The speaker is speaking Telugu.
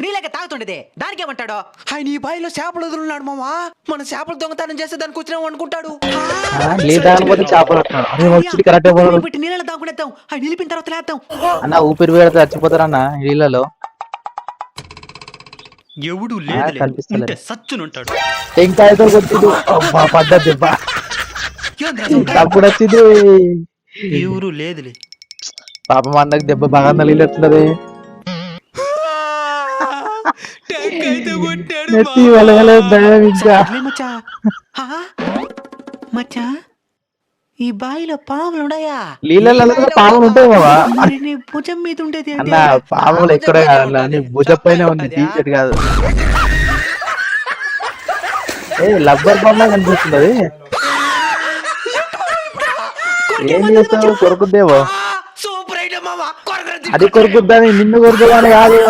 నీళ్ళక తాగుతుండేది దానికేమంటాడో. ఆయన ఈ బాయిలో చేపలు వదులున్నాడు మామా. మన చేపలు దొంగతనం చేస్తే దానికి వచ్చినాం అనుకుంటాడు. పెట్టి నీళ్ళలో తాగుకునేద్దాం. ఆయన నిలిపిన తర్వాత లేద్దాం. అన్న ఊపిరి పెడితే చచ్చిపోతారన్న నీళ్ళలో. ఎవడు లేదు సచ్చునుంటాడు. టెంకాయతో కొట్టిండు పద్ధతి అప్పుడు వచ్చింది. ఎవరు లేదులే. పాపం అన్నకి దెబ్బ బాగా నలిగినట్లున్నది. మచ్చా ఈ బావిలో పాములు ఉన్నాయా? నీళ్ళలో పాములు ఉంటాయి బాబా. నీ భుజం మీద ఉండేది అన్న పాములు ఎక్కడ కాదన్న, నీ భుజం పైన ఉంది, టీషర్ట్ కాదు. లబ్బర్ బొమ్మ కనిపిస్తున్నది. ఏం చేస్తావు? కొరుకుద్దేవో. అది కొరుకుద్దని నిన్ను కొరుకుదని కాదు.